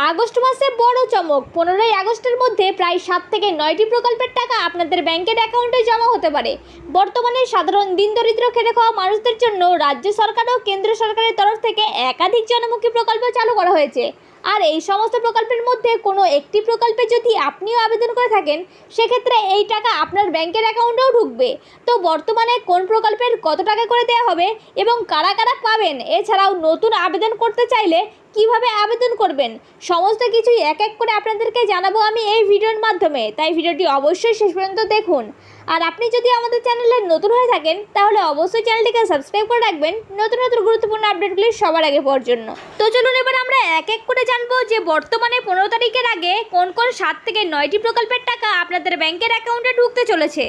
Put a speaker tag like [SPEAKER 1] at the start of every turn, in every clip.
[SPEAKER 1] August মাসে বড় চমক। 15ই আগস্টের মধ্যে প্রায় 7 থেকে 9টি প্রকল্পের টাকা আপনাদের ব্যাংকের অ্যাকাউন্টে জমা হতে পারে। বর্তমানে সাধারণ দিনদরিদ্র খেটে খাওয়া মানুষদের জন্য রাজ্য সরকার ও কেন্দ্র সরকারের তরফ থেকে একাধিক জনমুখী প্রকল্প চালু করা হয়েছে। আর এই সমস্ত প্রকল্পের মধ্যে কোনো একটি প্রকল্পে যদি আপনিও আবেদন করে থাকেন, সেক্ষেত্রে এই টাকা আপনার ব্যাংকের অ্যাকাউন্টেও ঢুকবে। তো বর্তমানে কোন প্রকল্পের কত টাকা করে দেওয়া হবে এবং কারা কারা পাবেন, এছাড়াও নতুন আবেদন করতে চাইলে কিভাবে আবেদন করবেন, সমস্ত কিছুই এক এক করে আপনাদেরকে জানাবো আমি এই ভিডিওর মাধ্যমে। তাই ভিডিওটি অবশ্যই শেষ পর্যন্ত দেখুন। আর আপনি যদি আমাদের চ্যানেলে নতুন হয়ে থাকেন, তাহলে অবশ্যই চ্যানেলটিকে সাবস্ক্রাইব করে রাখবেন নতুন নতুন গুরুত্বপূর্ণ আপডেটগুলি সবার আগে পাওয়ার জন্য। তো চলুন এবার আমরা এক এক করে জানবো যে বর্তমানে 15 তারিখের আগে কোন কোন 7 থেকে 9টি প্রকল্পের টাকা আপনাদের ব্যাংকের অ্যাকাউন্টে ঢুকতে চলেছে।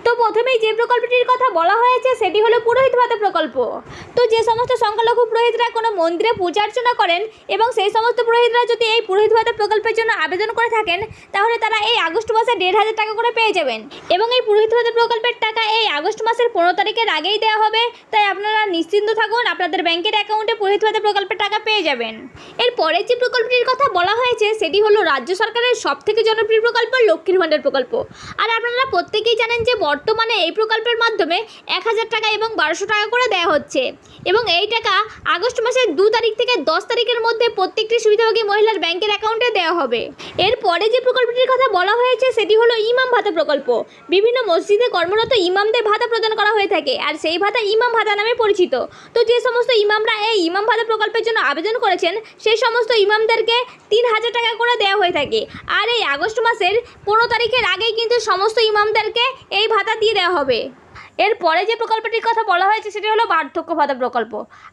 [SPEAKER 1] তো প্রথমেই যে প্রকল্পটির কথা বলা হয়েছে সেটি হলো পুরোহিত ভাতা প্রকল্প। তো যে সমস্ত সংখ্যালঘু পুরোহিতরা কোনো মন্দিরে পূজা অর্চনা করেন এবং সেই সমস্ত পুরোহিতরা যদি এই পুরোহিত ভাতা প্রকল্পের জন্য আবেদন করে থাকেন, তাহলে তারা এই আগস্ট মাসে 1500 টাকা করে পেয়ে যাবেন। এবং এই পুরোহিত ভাতা প্রকল্পের টাকা এই আগস্ট মাসের 15 তারিখের আগেই দেওয়া হবে। তাই আপনারা নিশ্চিন্ত থাকুন, আপনাদের ব্যাংকের অ্যাকাউন্টে পুরোহিত ভাতা প্রকল্পের টাকা পেয়ে যাবেন। এরপরে যে প্রকল্পটির কথা বলা হয়েছে সেটি হলো রাজ্য সরকারের সবথেকে জনপ্রিয় প্রকল্প লক্ষ্মীর ভাণ্ডার প্রকল্প। আর আপনারা প্রত্যেকেই জানেন যে বর্তমানে এই প্রকল্পের মাধ্যমে 1000 টাকা এবং 1200 টাকা করে দেওয়া হচ্ছে। এবং এই টাকা আগস্ট মাসের 2 তারিখ থেকে 10 তারিখের মধ্যে প্রত্যেকটি সুবিধাভোগী মহিলার ব্যাংকের অ্যাকাউন্টে দেওয়া হবে। এরপরে যে প্রকল্পটির কথা বলা হয়েছে সেটি হলো ইমাম ভাতা প্রকল্প। বিভিন্ন মসজিদে কর্মরত ইমামদের ভাতা প্রদান করা হয়ে থাকে, আর সেই ভাতা ইমাম ভাতা নামে পরিচিত। তো যে সমস্ত ইমামরা এই ইমাম ভাতা প্রকল্পের জন্য আবেদন করেছেন, সেই সমস্ত ইমামদেরকে 3000 টাকা করে দেওয়া হয়ে থাকে। আর এই আগস্ট মাসের 15 তারিখের আগেই কিন্তু সমস্ত ইমামদেরকে এই ভাতা দিয়ে দেওয়া হবে। এরপরে যে প্রকল্পটির কথা বলা হয়েছে সেটি হলো বার্ধক্য ভাতা প্রকল্প।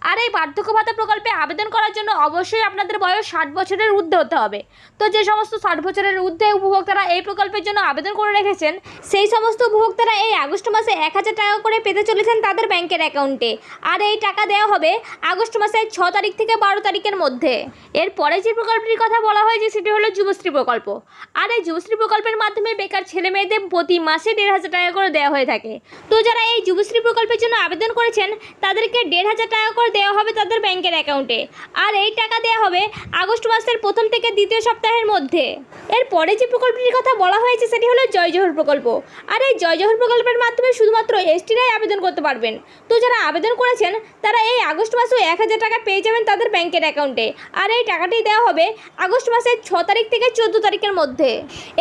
[SPEAKER 1] আর এই বার্ধক্য ভাতা প্রকল্পে আবেদন করার জন্য অবশ্যই আপনাদের বয়স 60 বছরের ঊর্ধ্বে হতে হবে। তো যে সমস্ত 60 বছরের ঊর্ধ্বে উপভোক্তারা এই প্রকল্পের জন্য আবেদন করে রেখেছেন, সেই সমস্ত উপভোক্তারা এই আগস্ট মাসে 1000 টাকা করে পেতে চলেছেন তাদের ব্যাংকের অ্যাকাউন্টে। আর এই টাকা দেওয়া হবে আগস্ট মাসের 6 তারিখ থেকে 12 তারিখের মধ্যে। এরপরে যে প্রকল্পটির কথা বলা হয়েছে সেটি হলো যুবশ্রী প্রকল্প। আর এই যুবশ্রী প্রকল্পের মাধ্যমে বেকার ছেলে মেয়েদের প্রতি মাসে 1500 টাকা করে দেওয়া হয়ে থাকে। তো যারা এই যুবশ্রী প্রকল্পের জন্য আবেদন করেছেন, তাদেরকে 1500 টাকা করে দেওয়া হবে তাদের ব্যাংকের অ্যাকাউন্টে। আর এই টাকা দেওয়া হবে আগস্ট মাসের প্রথম থেকে দ্বিতীয় সপ্তাহের মধ্যে। এরপরে যে প্রকল্পটির কথা বলা হয়েছে সেটি হলো জয় জোহর প্রকল্প। আর এই জয় জোহর প্রকল্পের মাধ্যমে শুধুমাত্র এসটিরাই আবেদন করতে পারবেন। তো যারা আবেদন করেছেন তারা এই আগস্ট মাসেও 1000 টাকা পেয়ে যাবেন তাদের ব্যাংকের অ্যাকাউন্টে। আর এই টাকাটি দেওয়া হবে আগস্ট মাসের 6 তারিখ থেকে 14 তারিখের মধ্যে।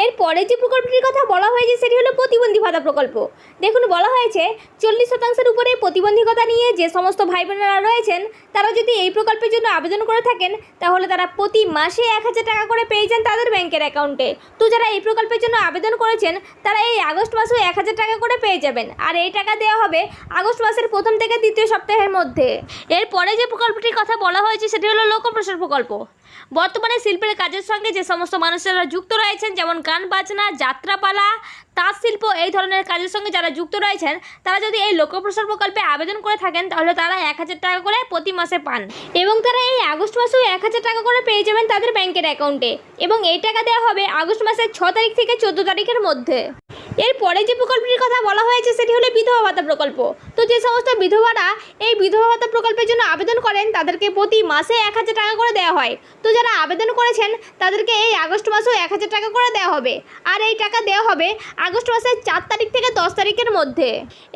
[SPEAKER 1] এরপরে যে প্রকল্পটির কথা বলা হয়েছে সেটি হলো প্রতিবন্ধী ভাতা প্রকল্প। দেখুন, বলা হয়েছে 40% উপরে প্রতিবন্ধকতা নিয়ে যে সমস্ত ভাই বোনেরা রয়েছেন, তারা যদি এই প্রকল্পের জন্য আবেদন করে থাকেন, তাহলে তারা প্রতি মাসে 1000 টাকা করে পেয়ে যান তাদের ব্যাংকের অ্যাকাউন্টে। তো যারা এই প্রকল্পের জন্য আবেদন করেছেন, তারা এই আগস্ট মাসেও 1000 টাকা করে পেয়ে যাবেন। আর এই টাকা দেওয়া হবে আগস্ট মাসের প্রথম থেকে দ্বিতীয় সপ্তাহের মধ্যে। এরপরে যে প্রকল্পটির কথা বলা হয়েছে সেটি হলো লোকপ্রসার প্রকল্প। বর্তমানে শিল্পের কাজের সঙ্গে যে সমস্ত মানুষেরা যুক্ত রয়েছেন, যেমন গান বাজনা, যাত্রাপালা, তাঁত শিল্প, এই ধরনের কাজের সঙ্গে যারা যুক্ত রয়েছেন, তারা যদি এই লোকপ্রসার প্রকল্পে আবেদন করে থাকেন, তাহলে তারা 1000 টাকা করে প্রতি মাসে পান। এবং তারা এই আগস্ট মাসেও 1000 টাকা করে পেয়ে যাবেন তাদের ব্যাংকের অ্যাকাউন্টে। এবং এই টাকা দেওয়া হবে আগস্ট মাসের 6 তারিখ থেকে 14 তারিখের মধ্যে। এরপরে যে প্রকল্পটির কথা বলা হয়েছে সেটি হলো বিধবা ভাতা প্রকল্প। তো যে সমস্ত বিধবারা এই বিধবা ভাতা প্রকল্পের জন্য আবেদন করেন, তাদেরকে প্রতি মাসে 1000 টাকা করে দেওয়া হয়। তো যারা আবেদন করেছেন, তাদেরকে এই আগস্ট মাসেও 1000 টাকা করে দেওয়া হবে। আর এই টাকা দেওয়া হবে আগস্ট মাসের 4 তারিখ থেকে 10 তারিখের মধ্যে।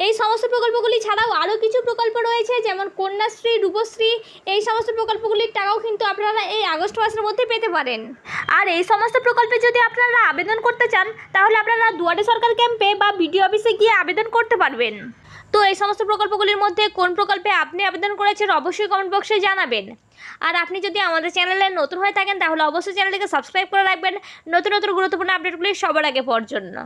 [SPEAKER 1] এই সমস্ত প্রকল্পগুলি ছাড়াও আরও কিছু প্রকল্প রয়েছে, যেমন কন্যাশ্রী, রূপশ্রী, এই সমস্ত প্রকল্পগুলির টাকাও কিন্তু আপনারা এই আগস্ট মাসের মধ্যে পেতে পারেন। আর এই সমস্ত প্রকল্পে যদি আপনারা আবেদন করতে চান, তাহলে আপনারা দুয়ারে সরকার ক্যাম্পে বা বিডিও অফিসে গিয়ে আবেদন করতে পারবেন। তো এই সমস্ত প্রকল্পগুলির মধ্যে কোন প্রকল্পে আপনি আবেদন করেছেন অবশ্যই কমেন্ট বক্সে জানাবেন। আর আপনি যদি আমাদের চ্যানেলে নতুন হয়ে থাকেন, তাহলে অবশ্যই চ্যানেলটিকে সাবস্ক্রাইব করে রাখবেন নতুন নতুন গুরুত্বপূর্ণ আপডেটগুলি সবার আগে পাওয়ার জন্য।